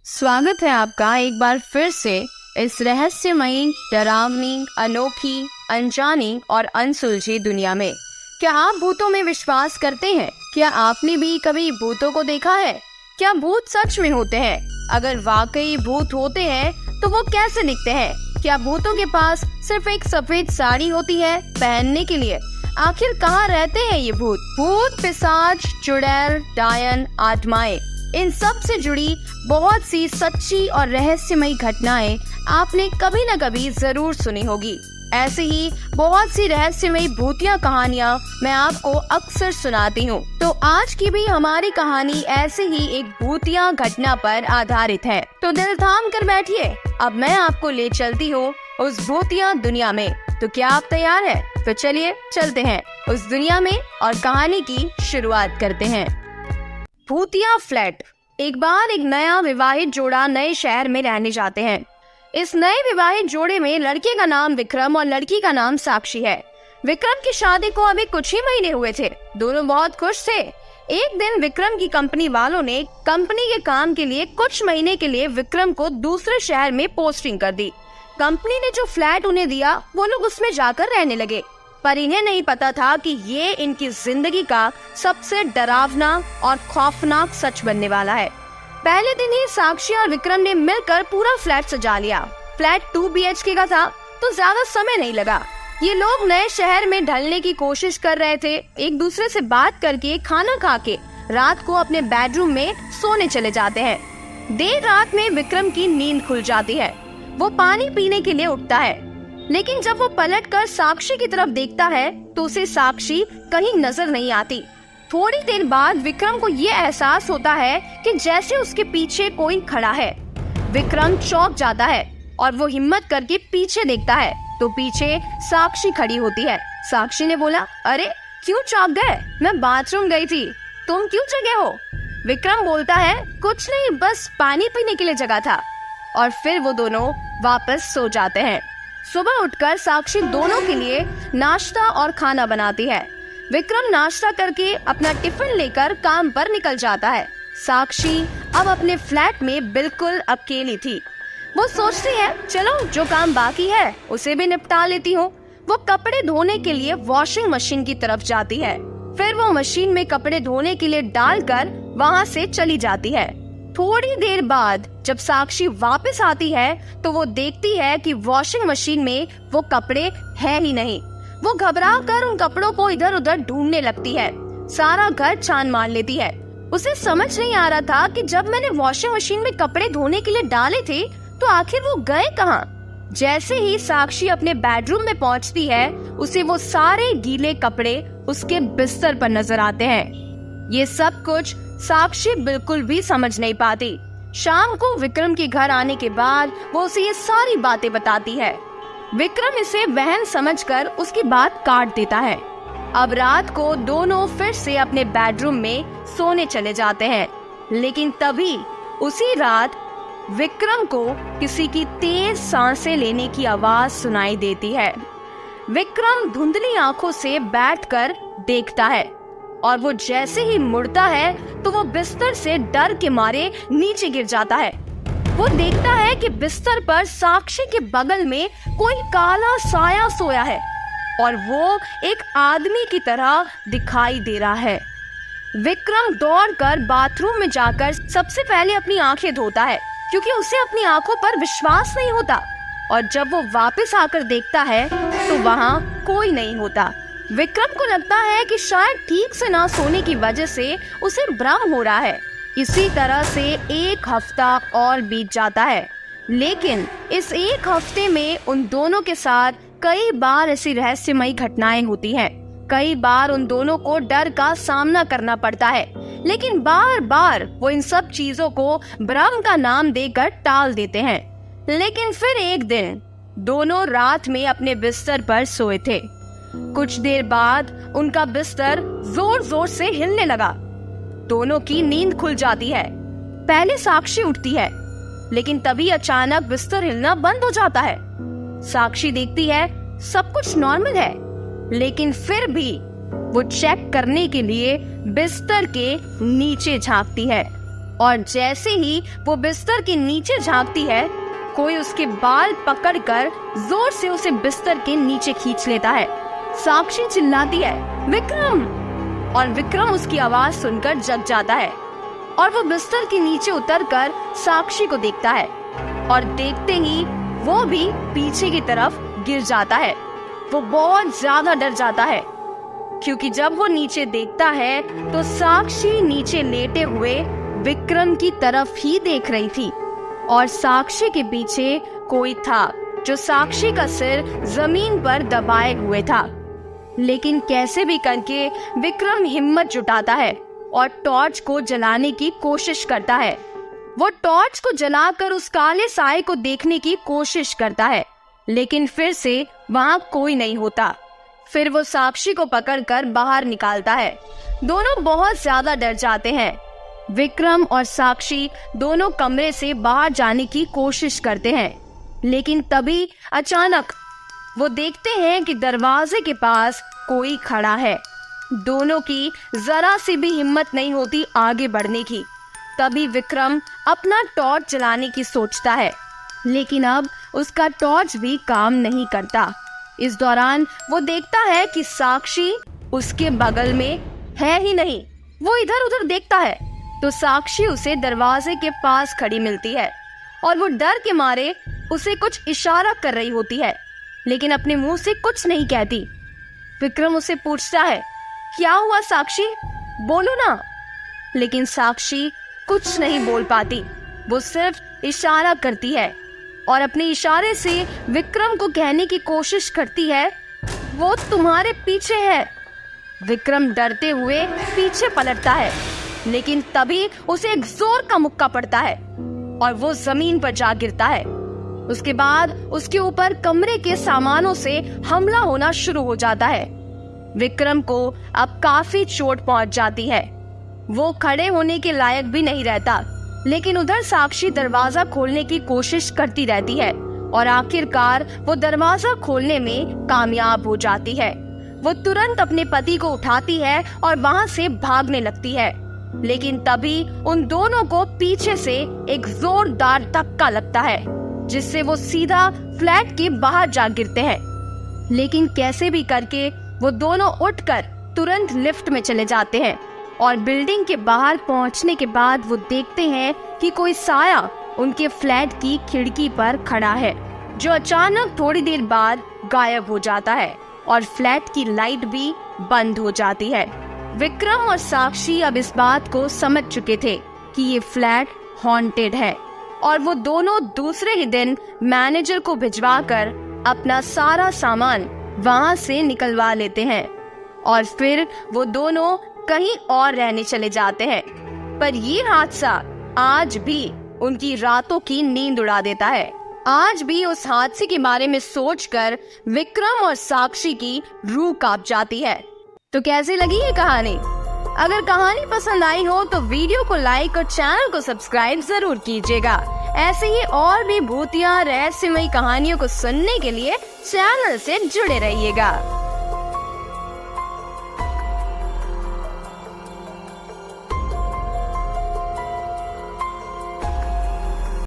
स्वागत है आपका एक बार फिर से इस रहस्यमयी, डरावनी, अनोखी, अनजानी और अनसुलझी दुनिया में। क्या आप भूतों में विश्वास करते हैं? क्या आपने भी कभी भूतों को देखा है? क्या भूत सच में होते हैं? अगर वाकई भूत होते हैं तो वो कैसे दिखते हैं? क्या भूतों के पास सिर्फ एक सफेद साड़ी होती है पहनने के लिए? आखिर कहाँ रहते हैं ये भूत? भूत, पिशाच, चुड़ैल, डायन, आत्माएं, इन सब से जुड़ी बहुत सी सच्ची और रहस्यमयी घटनाएं आपने कभी न कभी जरूर सुनी होगी। ऐसे ही बहुत सी रहस्यमयी भूतिया कहानियां मैं आपको अक्सर सुनाती हूँ। तो आज की भी हमारी कहानी ऐसे ही एक भूतिया घटना पर आधारित है। तो दिल थाम कर बैठिए, अब मैं आपको ले चलती हूँ उस भूतिया दुनिया में। तो क्या आप तैयार हैं? तो चलिए चलते हैं उस दुनिया में और कहानी की शुरुआत करते हैं। भूतिया फ्लैट। एक बार एक नया विवाहित जोड़ा नए शहर में रहने जाते हैं। इस नए विवाहित जोड़े में लड़के का नाम विक्रम और लड़की का नाम साक्षी है। विक्रम की शादी को अभी कुछ ही महीने हुए थे। दोनों बहुत खुश थे। एक दिन विक्रम की कंपनी वालों ने कंपनी के काम के लिए कुछ महीने के लिए विक्रम को दूसरे शहर में पोस्टिंग कर दी। कंपनी ने जो फ्लैट उन्हें दिया वो लोग उसमें जाकर रहने लगे, पर इन्हें नहीं पता था कि ये इनकी जिंदगी का सबसे डरावना और खौफनाक सच बनने वाला है। पहले दिन ही साक्षी और विक्रम ने मिलकर पूरा फ्लैट सजा लिया। फ्लैट 2 BHK का था तो ज्यादा समय नहीं लगा। ये लोग नए शहर में ढलने की कोशिश कर रहे थे। एक दूसरे से बात करके, खाना खा के रात को अपने बेडरूम में सोने चले जाते हैं। देर रात में विक्रम की नींद खुल जाती है। वो पानी पीने के लिए उठता है, लेकिन जब वो पलटकर साक्षी की तरफ देखता है तो उसे साक्षी कहीं नजर नहीं आती। थोड़ी देर बाद विक्रम को ये एहसास होता है कि जैसे उसके पीछे कोई खड़ा है। विक्रम चौंक जाता है और वो हिम्मत करके पीछे देखता है तो पीछे साक्षी खड़ी होती है। साक्षी ने बोला, अरे क्यों चौंक गए? मैं बाथरूम गई थी, तुम क्यों जगे हो? विक्रम बोलता है, कुछ नहीं, बस पानी पीने के लिए जगा था। और फिर वो दोनों वापस सो जाते हैं। सुबह उठकर साक्षी दोनों के लिए नाश्ता और खाना बनाती है। विक्रम नाश्ता करके अपना टिफिन लेकर काम पर निकल जाता है। साक्षी अब अपने फ्लैट में बिल्कुल अकेली थी। वो सोचती है, चलो जो काम बाकी है उसे भी निपटा लेती हूँ। वो कपड़े धोने के लिए वॉशिंग मशीन की तरफ जाती है। फिर वो मशीन में कपड़े धोने के लिए डालकर वहाँ से चली जाती है। थोड़ी देर बाद जब साक्षी वापस आती है तो वो देखती है कि वॉशिंग मशीन में वो कपड़े हैं ही नहीं। वो घबरा कर उन कपड़ों को इधर उधर ढूंढने लगती है। सारा घर छान मार लेती है। उसे समझ नहीं आ रहा था कि जब मैंने वॉशिंग मशीन में कपड़े धोने के लिए डाले थे तो आखिर वो गए कहाँ। जैसे ही साक्षी अपने बेडरूम में पहुँचती है उसे वो सारे गीले कपड़े उसके बिस्तर पर नजर आते हैं। ये सब कुछ साक्षी बिल्कुल भी समझ नहीं पाती। शाम को विक्रम के घर आने के बाद वो उसे ये सारी बातें बताती है। विक्रम इसे बहन समझकर उसकी बात काट देता है। अब रात को दोनों फिर से अपने बेडरूम में सोने चले जाते हैं, लेकिन तभी उसी रात विक्रम को किसी की तेज सांसें लेने की आवाज सुनाई देती है। विक्रम धुंधली आंखों से बैठकर देखता है और वो जैसे ही मुड़ता है तो वो बिस्तर से डर के मारे नीचे गिर जाता है। वो देखता है कि बिस्तर पर साक्षी के बगल में कोई काला साया सोया है और वो एक आदमी की तरह दिखाई दे रहा है। विक्रम दौड़कर बाथरूम में जाकर सबसे पहले अपनी आंखें धोता है, क्योंकि उसे अपनी आंखों पर विश्वास नहीं होता। और जब वो वापस आकर देखता है तो वहाँ कोई नहीं होता। विक्रम को लगता है कि शायद ठीक से ना सोने की वजह से उसे भ्रम हो रहा है। इसी तरह से एक हफ्ता और बीत जाता है, लेकिन इस एक हफ्ते में उन दोनों के साथ कई बार ऐसी रहस्यमयी घटनाएं होती हैं। कई बार उन दोनों को डर का सामना करना पड़ता है, लेकिन बार बार वो इन सब चीजों को भ्रम का नाम देकर टाल देते हैं। लेकिन फिर एक दिन दोनों रात में अपने बिस्तर पर सोए थे। कुछ देर बाद उनका बिस्तर जोर जोर से हिलने लगा। दोनों की नींद खुल जाती है। पहले साक्षी उठती है, लेकिन तभी अचानक बिस्तर हिलना बंद हो जाता है। साक्षी देखती है सब कुछ नॉर्मल है, लेकिन फिर भी वो चेक करने के लिए बिस्तर के नीचे झांकती है। और जैसे ही वो बिस्तर के नीचे झांकती है, कोई उसके बाल पकड़कर जोर से उसे बिस्तर के नीचे खींच लेता है। साक्षी चिल्लाती है, विक्रम! और विक्रम उसकी आवाज सुनकर जग जाता है और वो बिस्तर के नीचे उतरकर साक्षी को देखता है और देखते ही वो भी पीछे की तरफ गिर जाता है। वो बहुत ज्यादा डर जाता है क्योंकि जब वो नीचे देखता है तो साक्षी नीचे लेटे हुए विक्रम की तरफ ही देख रही थी और साक्षी के पीछे कोई था जो साक्षी का सिर जमीन पर दबाए हुए था। लेकिन कैसे भी करके विक्रम हिम्मत जुटाता है और टॉर्च को जलाने की कोशिश करता है। वो टॉर्च को जलाकर उस काले साए को देखने की कोशिश करता है, लेकिन फिर से वहाँ कोई नहीं होता। फिर वो साक्षी को पकड़कर बाहर निकालता है। दोनों बहुत ज्यादा डर जाते हैं। विक्रम और साक्षी दोनों कमरे से बाहर जाने की कोशिश करते हैं, लेकिन तभी अचानक वो देखते हैं कि दरवाजे के पास कोई खड़ा है। दोनों की जरा सी भी हिम्मत नहीं होती आगे बढ़ने की। तभी विक्रम अपना टॉर्च जलाने की सोचता है, लेकिन अब उसका टॉर्च भी काम नहीं करता। इस दौरान वो देखता है कि साक्षी उसके बगल में है ही नहीं। वो इधर उधर देखता है तो साक्षी उसे दरवाजे के पास खड़ी मिलती है और वो डर के मारे उसे कुछ इशारा कर रही होती है, लेकिन अपने मुंह से कुछ नहीं कहती। विक्रम उसे पूछता है, क्या हुआ साक्षी, बोलो ना। लेकिन साक्षी कुछ नहीं बोल पाती। वो सिर्फ इशारा करती है और अपने इशारे से विक्रम को कहने की कोशिश करती है, वो तुम्हारे पीछे है। विक्रम डरते हुए पीछे पलटता है, लेकिन तभी उसे एक जोर का मुक्का पड़ता है और वो जमीन पर जा गिरता है। उसके बाद उसके ऊपर कमरे के सामानों से हमला होना शुरू हो जाता है। विक्रम को अब काफी चोट पहुंच जाती है। वो खड़े होने के लायक भी नहीं रहता, लेकिन उधर साक्षी दरवाजा खोलने की कोशिश करती रहती है और आखिरकार वो दरवाजा खोलने में कामयाब हो जाती है। वो तुरंत अपने पति को उठाती है और वहाँ से भागने लगती है, लेकिन तभी उन दोनों को पीछे से एक जोरदार धक्का लगता है, जिससे वो सीधा फ्लैट के बाहर जा गिरते हैं। लेकिन कैसे भी करके वो दोनों उठकर तुरंत लिफ्ट में चले जाते हैं और बिल्डिंग के बाहर पहुंचने के बाद वो देखते हैं कि कोई साया उनके फ्लैट की खिड़की पर खड़ा है, जो अचानक थोड़ी देर बाद गायब हो जाता है और फ्लैट की लाइट भी बंद हो जाती है। विक्रम और साक्षी अब इस बात को समझ चुके थे कि ये फ्लैट हॉन्टेड है और वो दोनों दूसरे ही दिन मैनेजर को भिजवाकर अपना सारा सामान वहाँ से निकलवा लेते हैं और फिर वो दोनों कहीं और रहने चले जाते हैं। पर ये हादसा आज भी उनकी रातों की नींद उड़ा देता है। आज भी उस हादसे के बारे में सोचकर विक्रम और साक्षी की रूह कांप जाती है। तो कैसी लगी ये कहानी? अगर कहानी पसंद आई हो तो वीडियो को लाइक और चैनल को सब्सक्राइब जरूर कीजिएगा। ऐसे ही और भी भूतिया रहस्यमयी कहानियों को सुनने के लिए चैनल से जुड़े रहिएगा।